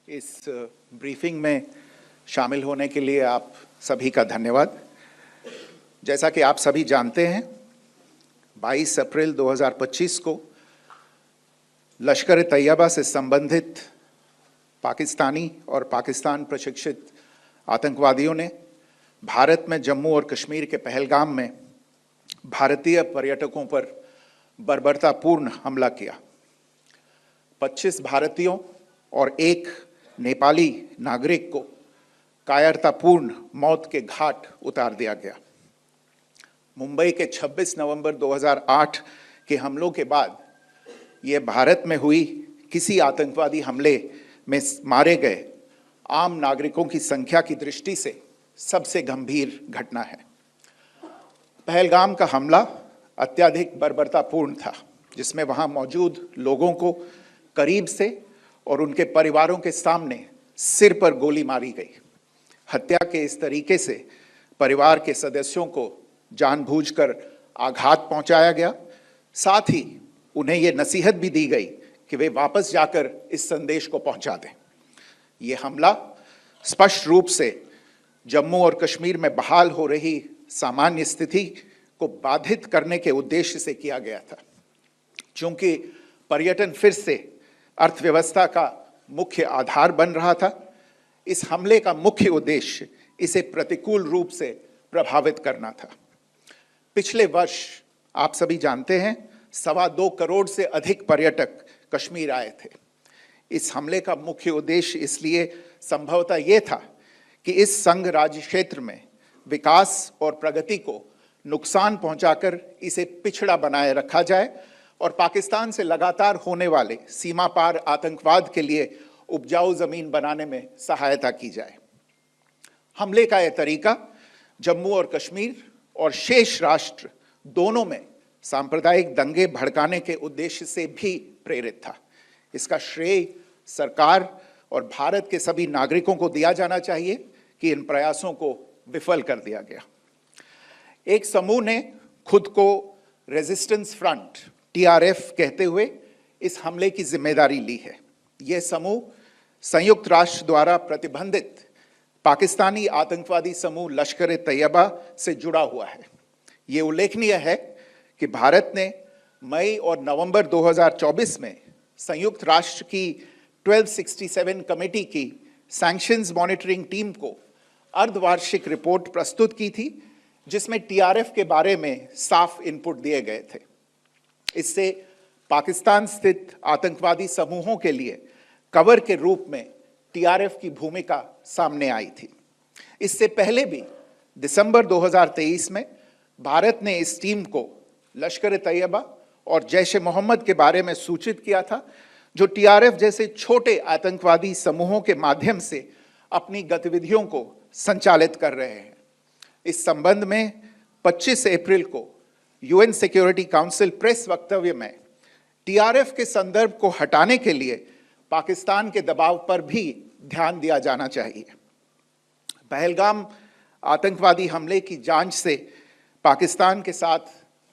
इस ब्रीफिंग में शामिल होने के लिए आप सभी का धन्यवाद। जैसा कि आप सभी जानते हैं, 22 अप्रैल 2025 को लश्कर-ए-तैयबा से संबंधित पाकिस्तानी और पाकिस्तान प्रशिक्षित आतंकवादियों ने भारत में जम्मू और कश्मीर के पहलगाम में भारतीय पर्यटकों पर बर्बरतापूर्ण हमला किया। 25 भारतीयों और एक नेपाली नागरिक को कायरतापूर्ण मौत के घाट उतार दिया गया। मुंबई के 26 नवंबर 2008 के हमलों के बाद ये भारत में हुई किसी आतंकवादी हमले में मारे गए आम नागरिकों की संख्या की दृष्टि से सबसे गंभीर घटना है। पहलगाम का हमला अत्यधिक बर्बरतापूर्ण था, जिसमें वहां मौजूद लोगों को करीब से और उनके परिवारों के सामने सिर पर गोली मारी गई। हत्या के इस तरीके से परिवार के सदस्यों को जानबूझकर आघात पहुंचाया गया। साथ ही उन्हें यह नसीहत भी दी गई कि वे वापस जाकर इस संदेश को पहुंचा दें। ये हमला स्पष्ट रूप से जम्मू और कश्मीर में बहाल हो रही सामान्य स्थिति को बाधित करने के उद्देश्य से किया गया था। चूंकि पर्यटन फिर से अर्थव्यवस्था का मुख्य आधार बन रहा था, इस हमले का मुख्य उद्देश्य इसे प्रतिकूल रूप से प्रभावित करना था। पिछले वर्ष आप सभी जानते हैं, 2.25 करोड़ से अधिक पर्यटक कश्मीर आए थे। इस हमले का मुख्य उद्देश्य इसलिए संभवतः ये था कि इस संघ राज्य क्षेत्र में विकास और प्रगति को नुकसान पहुंचाकर इसे पिछड़ा बनाए रखा जाए और पाकिस्तान से लगातार होने वाले सीमा पार आतंकवाद के लिए उपजाऊ जमीन बनाने में सहायता की जाए। हमले का यह तरीका जम्मू और कश्मीर और शेष राष्ट्र दोनों में सांप्रदायिक दंगे भड़काने के उद्देश्य से भी प्रेरित था। इसका श्रेय सरकार और भारत के सभी नागरिकों को दिया जाना चाहिए कि इन प्रयासों को विफल कर दिया गया। एक समूह ने खुद को रेजिस्टेंस फ्रंट टीआरएफ कहते हुए इस हमले की जिम्मेदारी ली है। यह समूह संयुक्त राष्ट्र द्वारा प्रतिबंधित पाकिस्तानी आतंकवादी समूह लश्कर-ए-तैयबा से जुड़ा हुआ है। ये उल्लेखनीय है कि भारत ने मई और नवंबर 2024 में संयुक्त राष्ट्र की 1267 कमेटी की सैंक्शंस मॉनिटरिंग टीम को अर्धवार्षिक रिपोर्ट प्रस्तुत की थी, जिसमें टीआरएफ के बारे में साफ इनपुट दिए गए थे। इससे पाकिस्तान स्थित आतंकवादी समूहों के लिए कवर के रूप में टीआरएफ की भूमिका सामने आई थी। इससे पहले भी दिसंबर 2023 में भारत ने इस टीम को लश्कर-ए-तैयबा और जैश-ए-मोहम्मद के बारे में सूचित किया था, जो टीआरएफ जैसे छोटे आतंकवादी समूहों के माध्यम से अपनी गतिविधियों को संचालित कर रहे हैं। इस संबंध में 25 अप्रैल को यूएन सिक्योरिटी काउंसिल प्रेस वक्तव्य में टीआरएफ के संदर्भ को हटाने के लिए पाकिस्तान के दबाव पर भी ध्यान दिया जाना चाहिए। पहलगाम आतंकवादी हमले की जांच से पाकिस्तान के साथ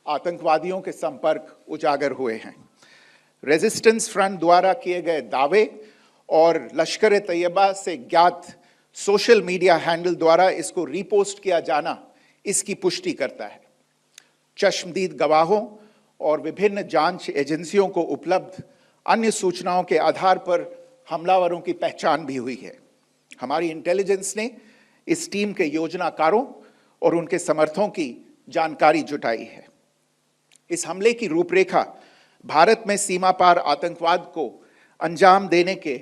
आतंकवादियों के संपर्क उजागर हुए हैं। रेजिस्टेंस फ्रंट द्वारा किए गए दावे और लश्कर-ए-तैयबा से ज्ञात सोशल मीडिया हैंडल द्वारा इसको रीपोस्ट किया जाना इसकी पुष्टि करता है। चश्मदीद गवाहों और विभिन्न जांच एजेंसियों को उपलब्ध अन्य सूचनाओं के आधार पर हमलावरों की पहचान भी हुई है। हमारी इंटेलिजेंस ने इस टीम के योजनाकारों और उनके समर्थकों की जानकारी जुटाई है। इस हमले की रूपरेखा भारत में सीमा पार आतंकवाद को अंजाम देने के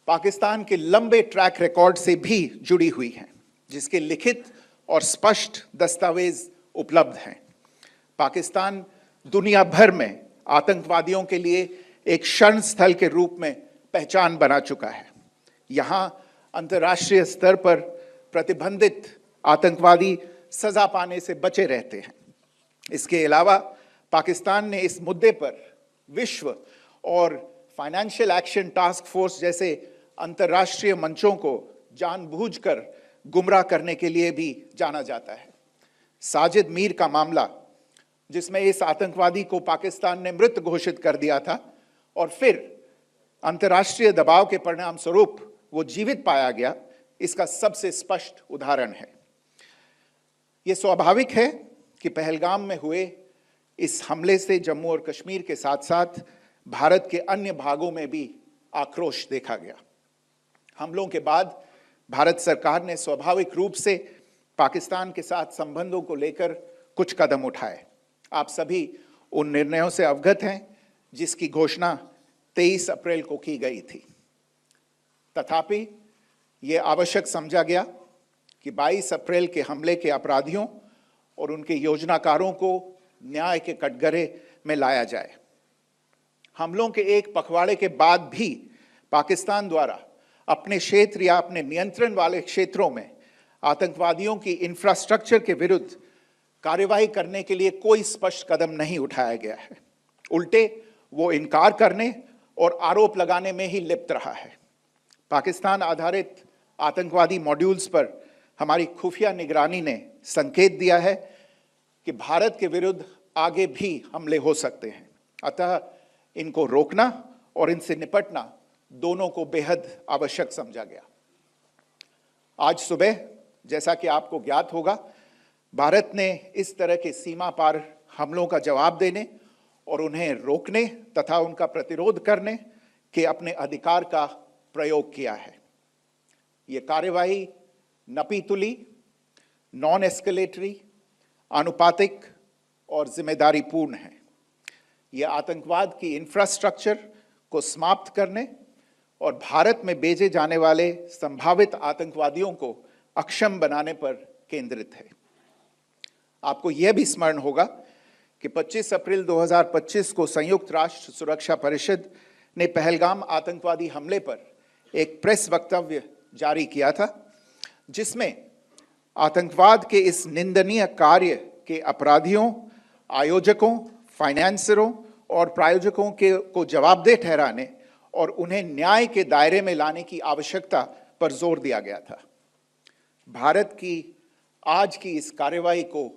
पाकिस्तान के लंबे ट्रैक रिकॉर्ड से भी जुड़ी हुई है, जिसके लिखित और स्पष्ट दस्तावेज उपलब्ध हैं। पाकिस्तान दुनिया भर में आतंकवादियों के लिए एक शरण स्थल के रूप में पहचान बना चुका है। यहाँ अंतर्राष्ट्रीय स्तर पर प्रतिबंधित आतंकवादी सजा पाने से बचे रहते हैं। इसके अलावा पाकिस्तान ने इस मुद्दे पर विश्व और फाइनेंशियल एक्शन टास्क फोर्स जैसे अंतर्राष्ट्रीय मंचों को जानबूझकर गुमराह करने के लिए भी जाना जाता है। साजिद मीर का मामला, जिसमें इस आतंकवादी को पाकिस्तान ने मृत घोषित कर दिया था और फिर अंतर्राष्ट्रीय दबाव के परिणाम स्वरूप वो जीवित पाया गया, इसका सबसे स्पष्ट उदाहरण है। ये स्वाभाविक है कि पहलगाम में हुए इस हमले से जम्मू और कश्मीर के साथ साथ भारत के अन्य भागों में भी आक्रोश देखा गया। हमलों के बाद भारत सरकार ने स्वाभाविक रूप से पाकिस्तान के साथ संबंधों को लेकर कुछ कदम उठाए। आप सभी उन निर्णयों से अवगत हैं जिसकी घोषणा 23 अप्रैल को की गई थी। तथापि ये आवश्यक समझा गया कि 22 अप्रैल के हमले के अपराधियों और उनके योजनाकारों को न्याय के कटघरे में लाया जाए। हमलों के एक पखवाड़े के बाद भी पाकिस्तान द्वारा अपने क्षेत्र या अपने नियंत्रण वाले क्षेत्रों में आतंकवादियों की इंफ्रास्ट्रक्चर के विरुद्ध कार्यवाही करने के लिए कोई स्पष्ट कदम नहीं उठाया गया है। उल्टे वो इनकार करने और आरोप लगाने में ही लिप्त रहा है। पाकिस्तान आधारित आतंकवादी मॉड्यूल्स पर हमारी खुफिया निगरानी ने संकेत दिया है कि भारत के विरुद्ध आगे भी हमले हो सकते हैं। अतः इनको रोकना और इनसे निपटना दोनों को बेहद आवश्यक समझा गया। आज सुबह, जैसा कि आपको ज्ञात होगा, भारत ने इस तरह के सीमा पार हमलों का जवाब देने और उन्हें रोकने तथा उनका प्रतिरोध करने के अपने अधिकार का प्रयोग किया है। ये कार्यवाही नपीतुली, नॉन एस्केलेटरी, आनुपातिक और जिम्मेदारीपूर्ण है। ये आतंकवाद की इंफ्रास्ट्रक्चर को समाप्त करने और भारत में भेजे जाने वाले संभावित आतंकवादियों को अक्षम बनाने पर केंद्रित है। आपको यह भी स्मरण होगा कि 25 अप्रैल 2025 को संयुक्त राष्ट्र सुरक्षा परिषद ने पहलगाम आतंकवादी हमले पर एक प्रेस वक्तव्य जारी किया था, जिसमें आतंकवाद के इस निंदनीय कार्य के अपराधियों, आयोजकों, फाइनेंसरों और प्रायोजकों को जवाबदेह ठहराने और उन्हें न्याय के दायरे में लाने की आवश्यकता पर जोर दिया गया था। भारत की आज की इस कार्रवाई को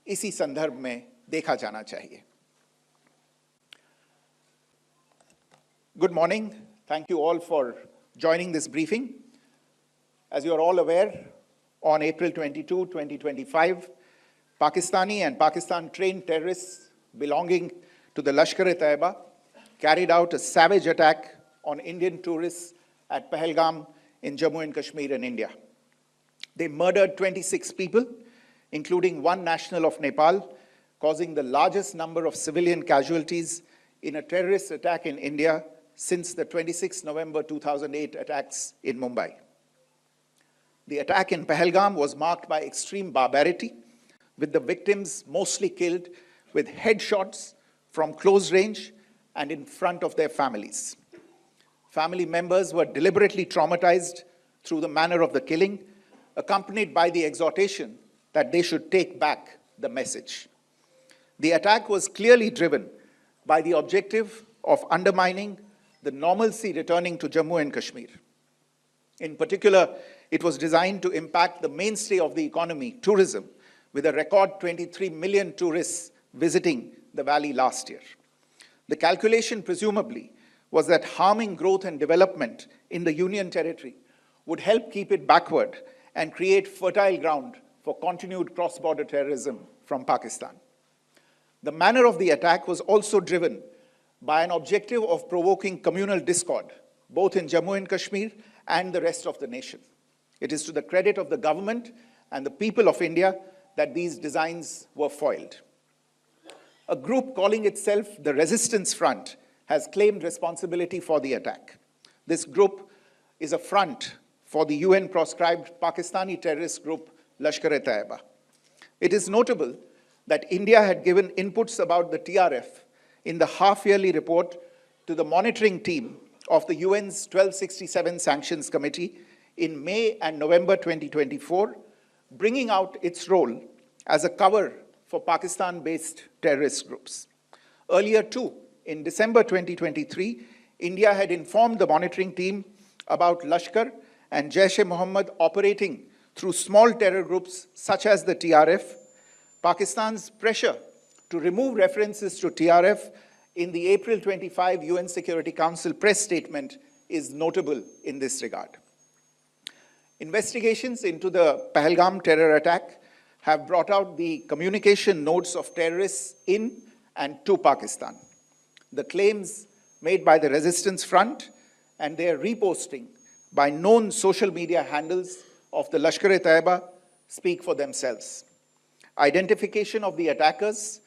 इसी संदर्भ में देखा जाना चाहिए। Good morning. Thank you all for joining this briefing. As you are all aware, on April 22, 2025, Pakistani and Pakistan-trained terrorists belonging to the Lashkar-e-Taiba carried out a savage attack on Indian tourists at Pahalgam in Jammu and Kashmir in India. They murdered 26 people, including one national of Nepal, causing the largest number of civilian casualties in a terrorist attack in India since the 26 November 2008 attacks in Mumbai. The attack in Pahalgam was marked by extreme barbarity, with the victims mostly killed with headshots from close range and in front of their families. Family members were deliberately traumatized through the manner of the killing, accompanied by the exhortation that they should take back the message. The attack was clearly driven by the objective of undermining the normalcy returning to Jammu and Kashmir. In particular, it was designed to impact the mainstay of the economy, tourism, with a record 23 million tourists visiting the valley last year. The calculation, presumably, was that harming growth and development in the Union Territory would help keep it backward and create fertile ground for continued cross-border terrorism from Pakistan. The manner of the attack was also driven by an objective of provoking communal discord, both in Jammu and Kashmir and the rest of the nation. It is to the credit of the government and the people of India that these designs were foiled. A group calling itself the Resistance Front has claimed responsibility for the attack. This group is a front for the UN-proscribed Pakistani terrorist group Lashkar-e-Taiba. It is notable that India had given inputs about the TRF in the half-yearly report to the monitoring team of the UN's 1267 Sanctions Committee in May and November 2024, bringing out its role as a cover for Pakistan-based terrorist groups. Earlier too, in December 2023, India had informed the monitoring team about Lashkar and Jaish-e-Mohammed operating through small terror groups such as the TRF. Pakistan's pressure to remove references to TRF in the April 25 UN Security Council press statement is notable in this regard. Investigations into the Pahalgam terror attack have brought out the communication notes of terrorists in and to Pakistan, the claims made by the Resistance Front and their reposting by known social media handles of the Lashkar-e-Taiba speak for themselves. Identification of the attackers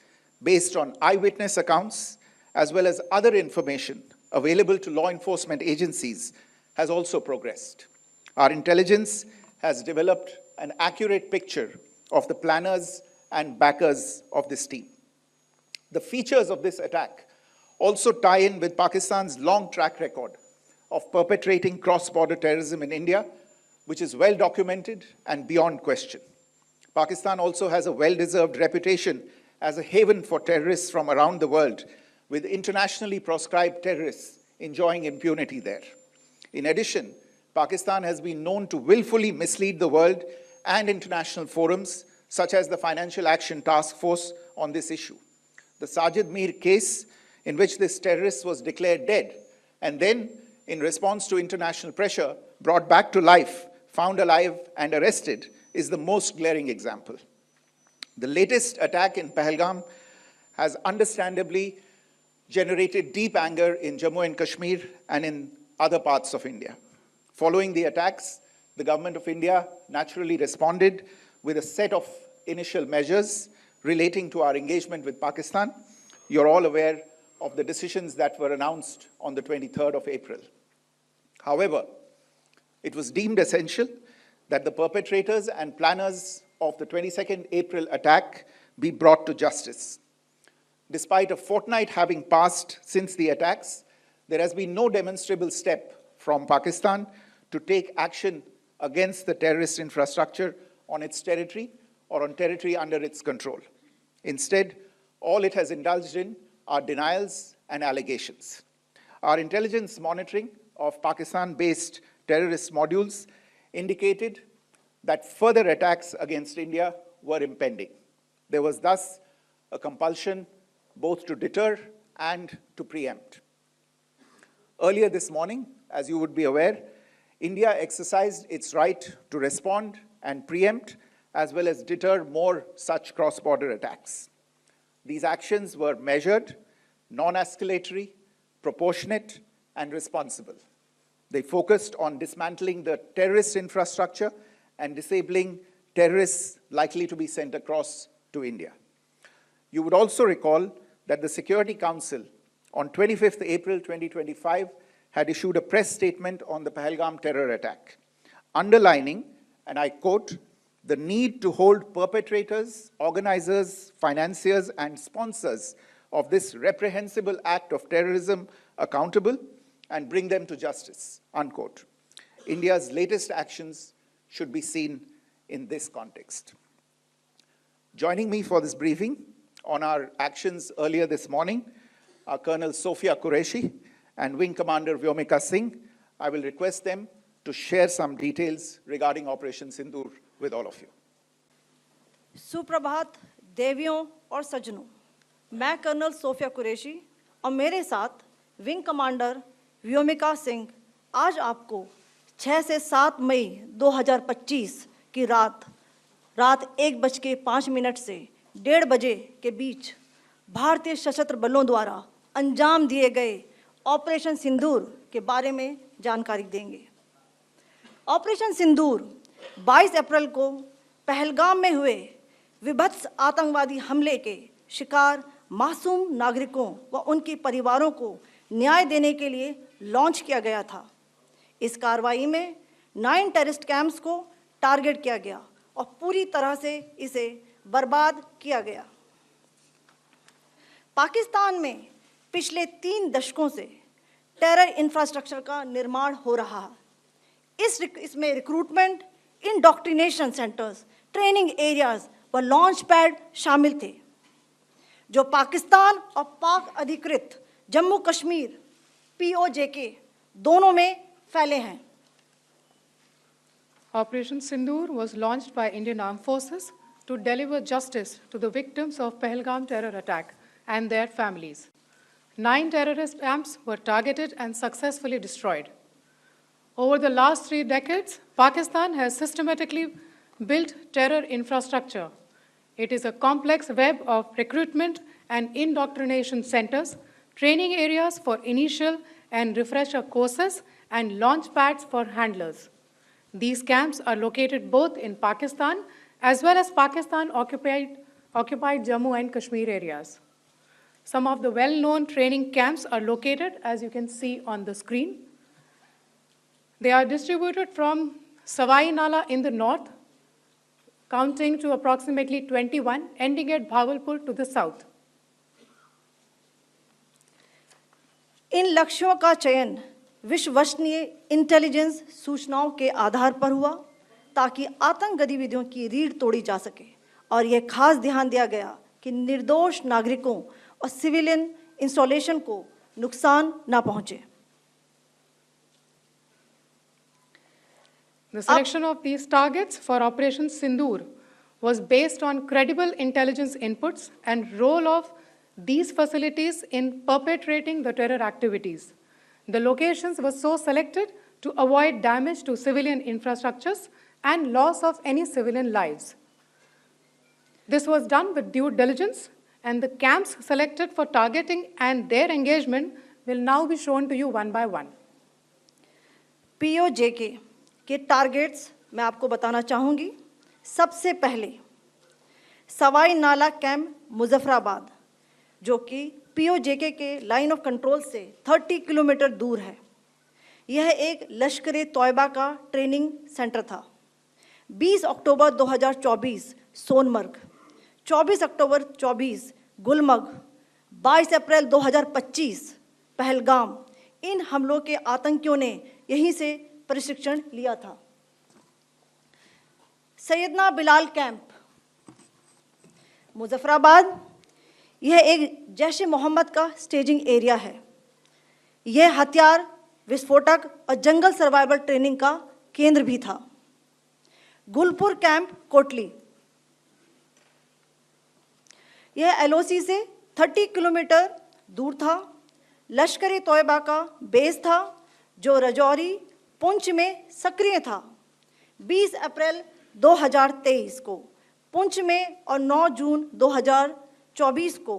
based on eyewitness accounts as well as other information available to law enforcement agencies has also progressed. Our intelligence has developed an accurate picture of the planners and backers of this team. The features of this attack also tie in with Pakistan's long track record of perpetrating cross-border terrorism in India, which is well documented and beyond question. Pakistan also has a well-deserved reputation as a haven for terrorists from around the world, with internationally proscribed terrorists enjoying impunity there. In addition, Pakistan has been known to willfully mislead the world and international forums, such as the Financial Action Task Force, on this issue. The Sajid Mir case, in which this terrorist was declared dead, and then, in response to international pressure, brought back to life, found alive, and arrested, is the most glaring example. The latest attack in Pahalgam has understandably generated deep anger in Jammu and Kashmir and in other parts of India. Following the attacks, the government of India naturally responded with a set of initial measures relating to our engagement with Pakistan. You're all aware of the decisions that were announced on the 23rd of April. However, it was deemed essential that the perpetrators and planners of the 22nd April attack be brought to justice. Despite a fortnight having passed since the attacks, there has been no demonstrable step from Pakistan to take action against the terrorist infrastructure on its territory or on territory under its control. Instead, all it has indulged in are denials and allegations. Our intelligence monitoring of Pakistan-based terrorist modules indicated that further attacks against India were impending. There was thus a compulsion both to deter and to preempt. Earlier this morning, as you would be aware, India exercised its right to respond and preempt as well as deter more such cross-border attacks. These actions were measured, non-escalatory, proportionate, and responsible. They focused on dismantling the terrorist infrastructure and disabling terrorists likely to be sent across to India. You would also recall that the Security Council on 25th April 2025 had issued a press statement on the Pahalgam terror attack, underlining, and I quote, the need to hold perpetrators, organizers, financiers, and sponsors of this reprehensible act of terrorism accountable and bring them to justice, unquote. India's latest actions should be seen in this context. Joining me for this briefing on our actions earlier this morning are Colonel Sophia Qureshi and Wing Commander Vyomika Singh. I will request them to share some details regarding Operation Sindoor with all of you. सुप्रभात देवियों और सज्जनों, मैं colonel Sophia Qureshi और मेरे साथ wing commander Vyomika Singh आज आपको 6 से 7 मई 2025 की रात 1:05 से 1:30 बजे के बीच भारतीय सशस्त्र बलों द्वारा अंजाम दिए गए ऑपरेशन सिंदूर के बारे में जानकारी देंगे। ऑपरेशन सिंदूर 22 अप्रैल को पहलगाम में हुए विभत्स आतंकवादी हमले के शिकार मासूम नागरिकों व उनके परिवारों को न्याय देने के लिए लॉन्च किया गया था। इस कार्रवाई में 9 टेररिस्ट कैंप्स को टारगेट किया गया और पूरी तरह से इसे बर्बाद किया गया। पाकिस्तान में पिछले 3 दशकों से टेरर इंफ्रास्ट्रक्चर का निर्माण हो रहा है। इसमें recruitment, indoctrination centres, training areas व लॉन्च पैड शामिल थे, जो पाकिस्तान और पाक अधिकृत जम्मू कश्मीर POJK दोनों में फैले हैं। Operation Sindoor was launched by Indian Armed Forces to deliver justice to the victims of Pahalgam terror attack and their families. 9 terrorist camps were targeted and successfully destroyed. Over the last 3 decades, Pakistan has systematically built terror infrastructure. It is a complex web of recruitment and indoctrination centers, training areas for initial and refresher courses, and launch pads for handlers. These camps are located both in Pakistan as well as Pakistan-occupied Jammu and Kashmir areas. Some of the well-known training camps are located, as you can see on the screen. They are distributed from Savai Nala in the north, counting to approximately 21, ending at Bhagalpur to the south. इन लक्ष्यों का चयन विश्वसनीय intelligence सूचनाओं के आधार पर हुआ ताकि आतंक गतिविधियों की रीढ़ तोड़ी जा सके और यह खास ध्यान दिया गया कि निर्दोष नागरिकों और सिविलियन इंस्टॉलेशन को नुकसान न पहुंचे. The selection of these targets for Operation Sindoor was based on credible intelligence inputs and role of these facilities in perpetrating the terror activities. The locations were so selected to avoid damage to civilian infrastructures and loss of any civilian lives. This was done with due diligence, and the camps selected for targeting and their engagement will now be shown to you one by one. POJK के targets मैं आपको बताना चाहूँगी. सबसे पहले सवाई नाला camp Muzaffarabad, जो कि POJK के लाइन ऑफ कंट्रोल से 30 किलोमीटर दूर है. यह एक लश्कर तोयबा का ट्रेनिंग सेंटर था. 20 अक्टूबर 2024 सोनमर्ग, 24 अक्टूबर 24 गुलमर्ग, 22 अप्रैल 2025 पहलगाम, इन हमलों के आतंकियों ने यहीं से प्रशिक्षण लिया था. सैयदना बिलाल कैंप मुजफ्फराबाद, यह एक जैश ए मोहम्मद का स्टेजिंग एरिया है. यह हथियार, विस्फोटक और जंगल सर्वाइवल ट्रेनिंग का केंद्र भी था. गुलपुर कैंप कोटली, यह LOC से 30 किलोमीटर दूर था. लश्कर तोयबा का बेस था जो रजौरी पुंछ में सक्रिय था. 20 अप्रैल 2023 को पुंछ में और 9 जून 2024 को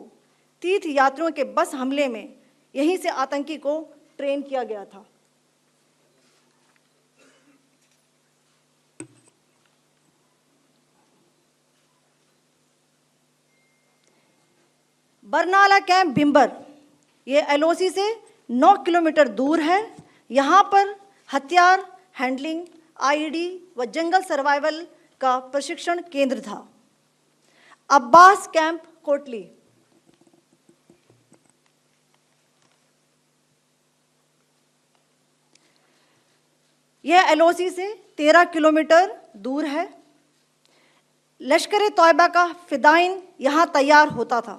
तीर्थ यात्रियों के बस हमले में यहीं से आतंकी को ट्रेन किया गया था. बरनाला कैंप बिम्बर, ये LOC से 9 किलोमीटर दूर है. यहाँ पर हथियार, हैंडलिंग, IED व जंगल सर्वाइवल का प्रशिक्षण केंद्र था. अब्बास कैंप कोटली, यह LOC से 13 किलोमीटर दूर है. लश्कर तोयबा का फिदाइन यहाँ तैयार होता था.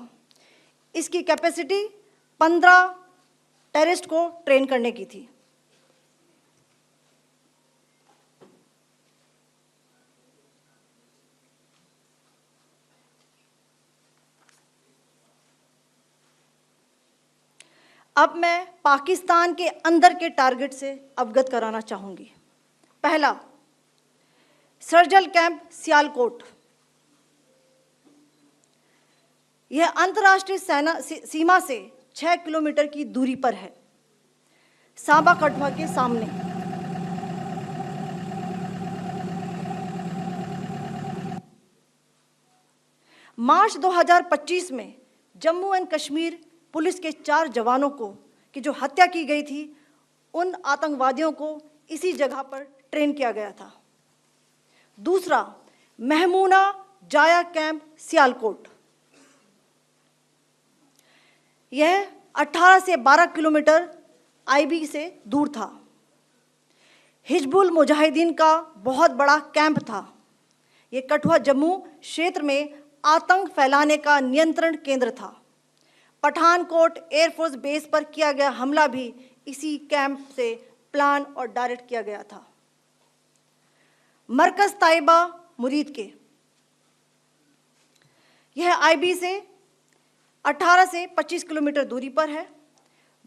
इसकी कैपेसिटी 15 टेररिस्ट को ट्रेन करने की थी. अब मैं पाकिस्तान के अंदर के टारगेट से अवगत कराना चाहूंगी. पहला, सर्जल कैंप सियालकोट, यह अंतर्राष्ट्रीय सीमा से 6 किलोमीटर की दूरी पर है, सांबा कठुआ के सामने. मार्च 2025 में जम्मू एंड कश्मीर पुलिस के 4 जवानों को की जो हत्या की गई थी, उन आतंकवादियों को इसी जगह पर ट्रेन किया गया था. दूसरा, महमूना जाया कैंप सियालकोट, यह 18 से 12 किलोमीटर IB से दूर था. हिजबुल मुजाहिदीन का बहुत बड़ा कैंप था. यह कठुआ जम्मू क्षेत्र में आतंक फैलाने का नियंत्रण केंद्र था. पठानकोट एयरफोर्स बेस पर किया गया हमला भी इसी कैंप से प्लान और डायरेक्ट किया गया था. मरकज ताइबा मुरीद के, यह IB से 18 से 25 किलोमीटर दूरी पर है.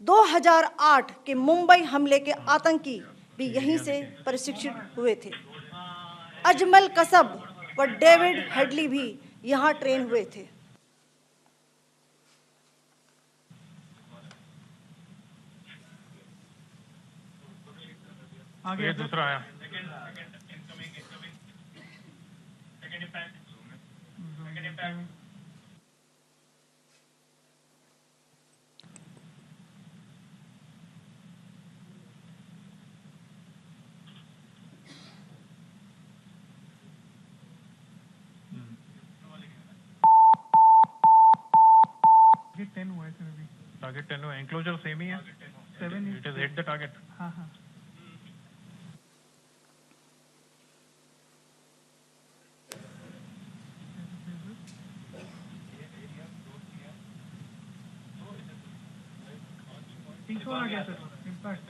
2008 के मुंबई हमले के आतंकी भी यहीं से प्रशिक्षित हुए थे। अजमल कसब व डेविड हेडली भी यहाँ ट्रेन हुए थे। आगे दूसरा आया। टारगेट 10 हुआ है इसमें भी। टारगेट 10 हुआ, एंक्लोजर सेम ही है। 7 it is hit the target. हाँ हाँ। आ गया सर, इम्पैक्ट।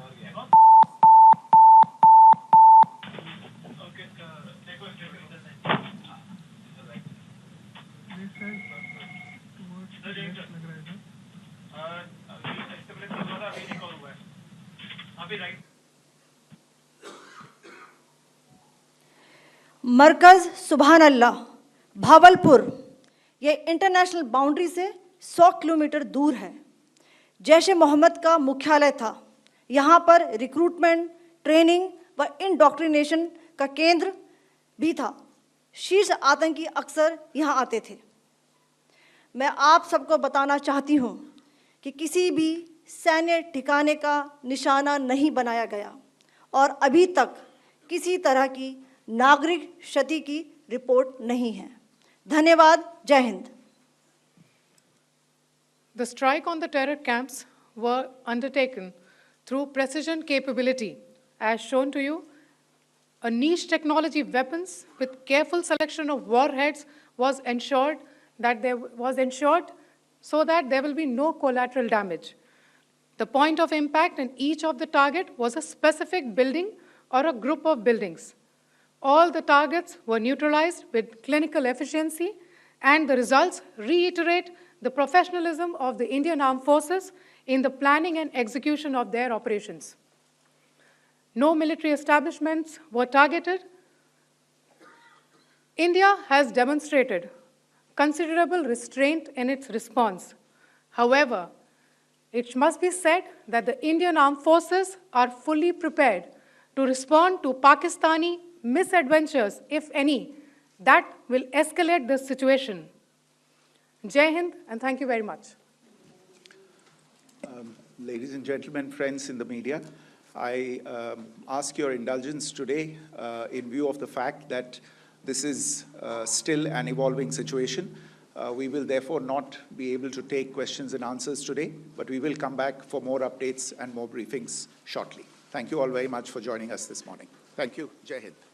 मरकज सुभान अल्लाह भावलपुर, ये इंटरनेशनल बाउंड्री से 100 किलोमीटर दूर है। जैश ए मोहम्मद का मुख्यालय था। यहाँ पर रिक्रूटमेंट, ट्रेनिंग व इंडॉक्ट्रिनेशन का केंद्र भी था। शीर्ष आतंकी अक्सर यहाँ आते थे। मैं आप सबको बताना चाहती हूँ कि किसी भी सैन्य ठिकाने का निशाना नहीं बनाया गया और अभी तक किसी तरह की नागरिक क्षति की रिपोर्ट नहीं है। धन्यवाद। जय Hind. The strike on the terror camps were undertaken through precision capability, as shown to you. A niche technology weapons with careful selection of warheads was ensured so that there will be no collateral damage. The point of impact in each of the target was a specific building or a group of buildings. All the targets were neutralized with clinical efficiency, and the results reiterate the professionalism of the Indian Armed Forces in the planning and execution of their operations. No military establishments were targeted. India has demonstrated considerable restraint in its response. However, it must be said that the Indian Armed Forces are fully prepared to respond to Pakistani misadventures, if any, that will escalate this situation. Jai Hind, and thank you very much. Ladies and gentlemen, friends in the media, I ask your indulgence today in view of the fact that this is still an evolving situation. We will therefore not be able to take questions and answers today, but we will come back for more updates and more briefings shortly. Thank you all very much for joining us this morning. Thank you. Jai Hind.